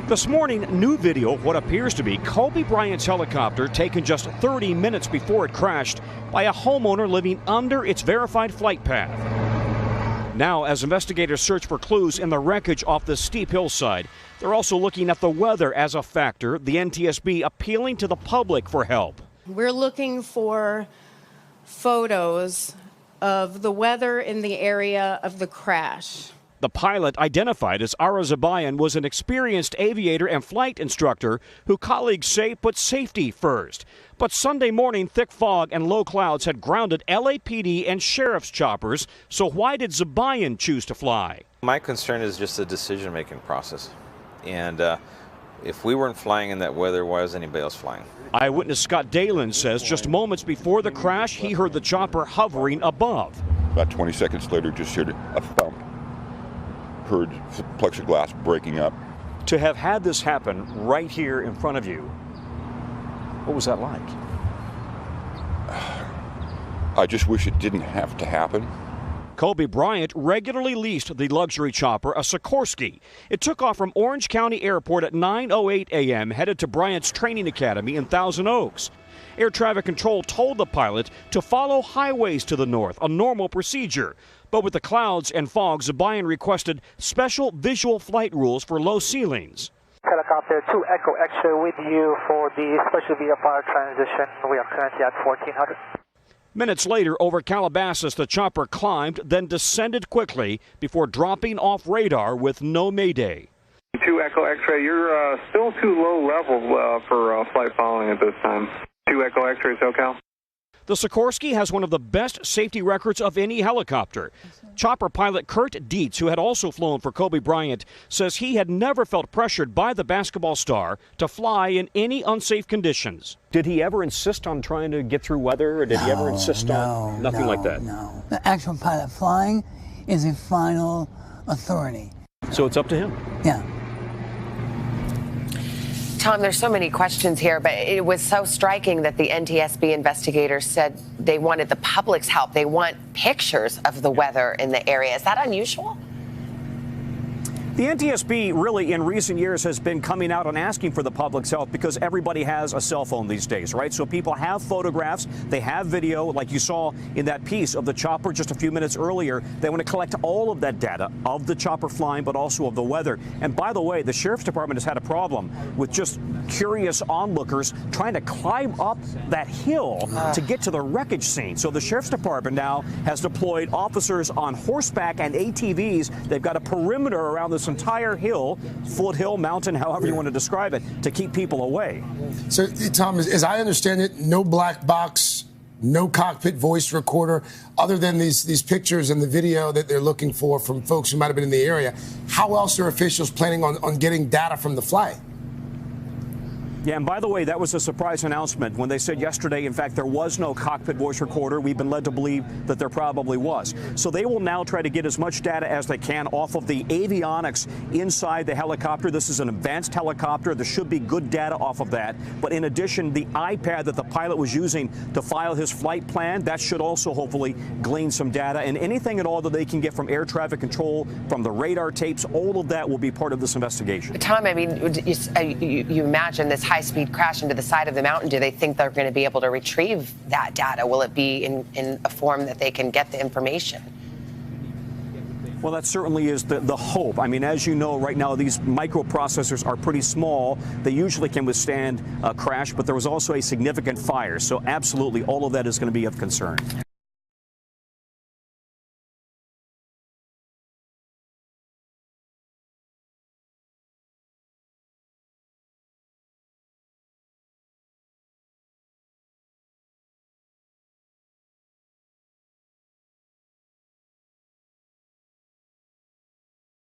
This morning, new video of what appears to be Kobe Bryant's helicopter taken just 30 minutes before it crashed by a homeowner living under its verified flight path. Now, as investigators search for clues in the wreckage off the steep hillside, they're also looking at the weather as a factor, the NTSB appealing to the public for help. We're looking for photos of the weather in the area of the crash. The pilot, identified as Ara Zabayan, was an experienced aviator and flight instructor who colleagues say put safety first. But Sunday morning, thick fog and low clouds had grounded LAPD and sheriff's choppers. So why did Zabayan choose to fly? My concern is just the decision-making process. And if we weren't flying in that weather, why was anybody else flying? Eyewitness Scott Dalen says just moments before the crash, he heard the chopper hovering above. About 20 seconds later, just heard a thump. Heard plexiglass breaking up. To have had this happen right here in front of you, what was that like? I just wish it didn't have to happen. Kobe Bryant regularly leased the luxury chopper, a Sikorsky. It took off from Orange County Airport at 9:08 a.m., headed to Bryant's training academy in Thousand Oaks. Air traffic control told the pilot to follow highways to the north, a normal procedure. But with the clouds and fog, Zabayan requested special visual flight rules for low ceilings. Helicopter 2 Echo X-ray with you for the special VFR transition. We are currently at 1400. Minutes later, over Calabasas, the chopper climbed, then descended quickly before dropping off radar with no mayday. 2 Echo X-ray, you're still too low level for flight following at this time. 2 Echo X-ray, SoCal. The Sikorsky has one of the best safety records of any helicopter. Chopper pilot Kurt Dietz, who had also flown for Kobe Bryant, says he had never felt pressured by the basketball star to fly in any unsafe conditions. Did he ever insist on trying to get through weather, or did he ever insist on nothing like that? No. The actual pilot flying is a final authority. So it's up to him? Yeah. Tom, there's so many questions here, but it was so striking that the NTSB investigators said they wanted the public's help. They want pictures of the weather in the area. Is that unusual? The NTSB really in recent years has been coming out and asking for the public's help because everybody has a cell phone these days, right? So people have photographs, they have video, like you saw in that piece of the chopper just a few minutes earlier. They want to collect all of that data of the chopper flying, but also of the weather. And by the way, the Sheriff's Department has had a problem with just curious onlookers trying to climb up that hill to get to the wreckage scene. So the Sheriff's Department now has deployed officers on horseback and ATVs. They've got a perimeter around this entire hill, foothill, mountain, however you want to describe it, to keep people away. So, Tom, as I understand it, no black box, no cockpit voice recorder, other than these pictures and the video that they're looking for from folks who might have been in the area. How else are officials planning on getting data from the flight? Yeah, and by the way, that was a surprise announcement when they said yesterday, in fact, there was no cockpit voice recorder. We've been led to believe that there probably was. So they will now try to get as much data as they can off of the avionics inside the helicopter. This is an advanced helicopter. There should be good data off of that. But in addition, the iPad that the pilot was using to file his flight plan, that should also hopefully glean some data. And anything at all that they can get from air traffic control, from the radar tapes, all of that will be part of this investigation. Tom, I mean, you imagine this high-speed crash into the side of the mountain. Do they think they're going to be able to retrieve that data? Will it be in a form that they can get the information? Well, that certainly is the hope. I mean, as you know, right now, these microprocessors are pretty small. They usually can withstand a crash, but there was also a significant fire. So absolutely, all of that is going to be of concern.